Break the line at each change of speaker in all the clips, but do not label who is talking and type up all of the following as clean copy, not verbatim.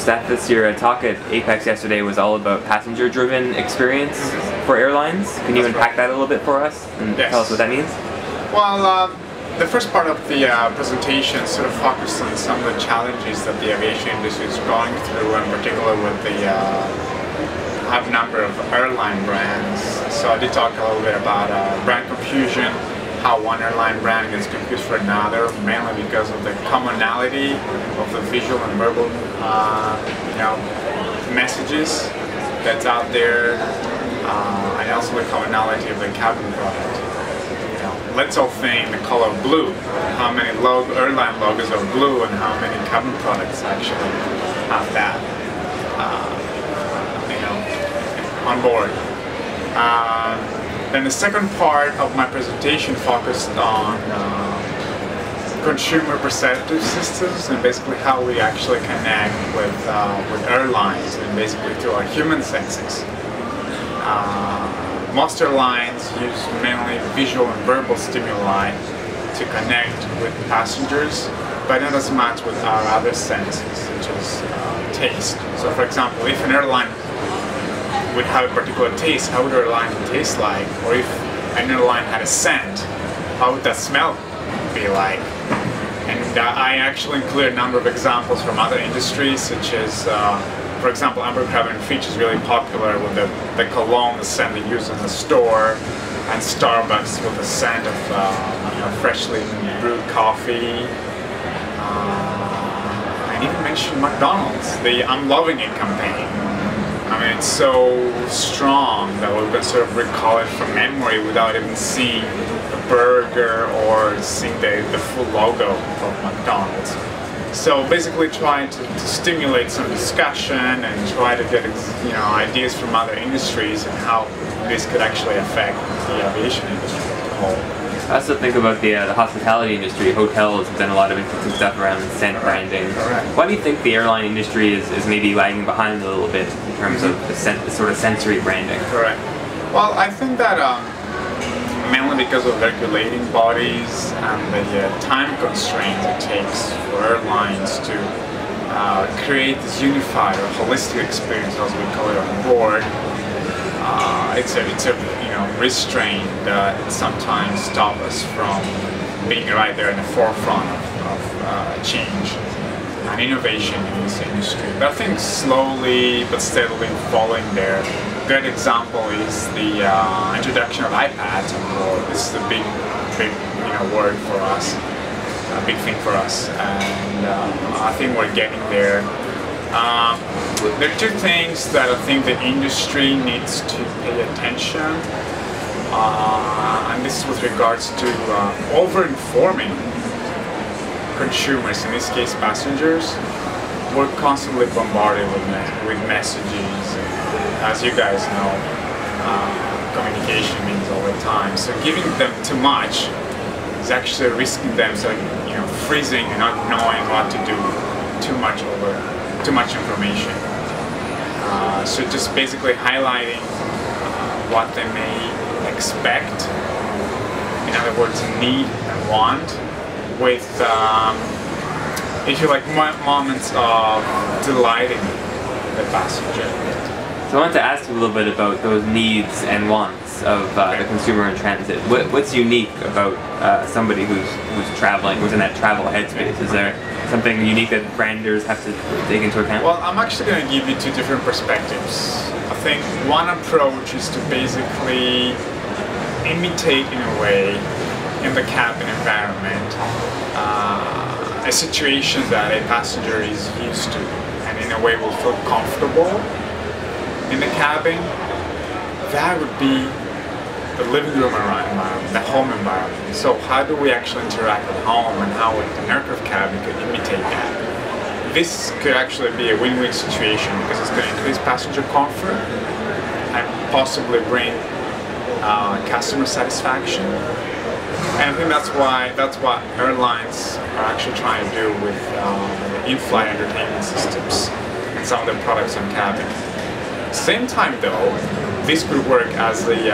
Stathis, your talk at Apex yesterday was all about passenger-driven experience for airlines. Can you unpack that a little bit for us and tell us what that means?
Well, the first part of the presentation sort of focused on some of the challenges that the aviation industry is going through, in particular with the high number of airline brands. So I did talk a little bit about brand confusion, how one airline brand gets confused for another, mainly because of the commonality of the visual and verbal messages that's out there, and also the commonality of the cabin product. Let's all think the color blue. How many airline logos are blue, and how many cabin products actually have that on board. Then the second part of my presentation focused on consumer perceptive systems and basically how we actually connect with airlines and basically through our human senses. Most airlines use mainly visual and verbal stimuli to connect with passengers, but not as much with our other senses, such as taste. So for example, if an airline would have a particular taste, how would the airline taste like? Or if an airline had a scent, how would that smell be like? And I actually include a number of examples from other industries, such as, for example, Amber Crab & Fitch is really popular with the cologne, the scent they use in the store, and Starbucks with the scent of freshly brewed coffee. I even mentioned McDonald's, the I'm Loving It campaign. I mean, it's so strong that we can sort of recall it from memory without even seeing the burger or seeing the full logo of McDonald's. So basically trying to stimulate some discussion and try to get ideas from other industries and how this could actually affect the aviation industry as a whole.
I also think about the hospitality industry. Hotels have done a lot of interesting stuff around scent branding.
Correct.
Why do you think the airline industry is maybe lagging behind a little bit in terms of the sort of sensory branding?
Correct. Well, I think that mainly because of regulating bodies and the time constraints it takes for airlines to create this unified or holistic experience, as we call it, on board. It's a restraint that sometimes stop us from being right there in the forefront of change and innovation in this industry. But I think slowly but steadily following there. A good example is the introduction of iPads on board. This is a big word for us, a big thing for us, and I think we're getting there. There are two things that I think the industry needs to pay attention, and this is with regards to over-informing consumers, in this case passengers. We're constantly bombarded with messages, as you guys know, communication means all the time. So giving them too much is actually risking them freezing and not knowing what to do. Too much information. So just basically highlighting what they may expect, in other words, need and want, with, if you like, moments of delighting the passenger.
So I wanted to ask you a little bit about those needs and wants of the consumer in transit. What's unique about somebody who's traveling, who's in that travel headspace? Is there something unique that branders have to take into account?
Well, I'm actually going to give you two different perspectives. I think one approach is to basically imitate, in a way, in the cabin environment, a situation that a passenger is used to, and in a way will feel comfortable in the cabin. That would be the living room environment, the home environment. So how do we actually interact at home, and how an aircraft cabin could imitate that? This could actually be a win-win situation because it's going to increase passenger comfort and possibly bring customer satisfaction. And I think that's what airlines are actually trying to do with the in-flight entertainment systems and some of the products on cabin. At the same time though, this could work as the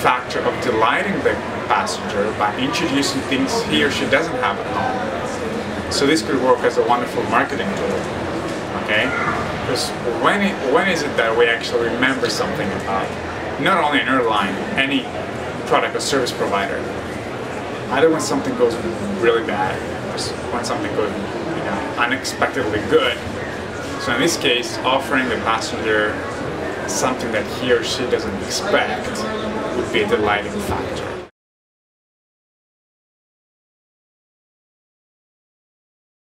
factor of delighting the passenger by introducing things he or she doesn't have at home. So this could work as a wonderful marketing tool. okay? Because when is it that we actually remember something about not only an airline, any product or service provider? Either when something goes really bad, or when something goes, you know, unexpectedly good. So in this case, offering the passenger something that he or she doesn't expect would be a delighting factor.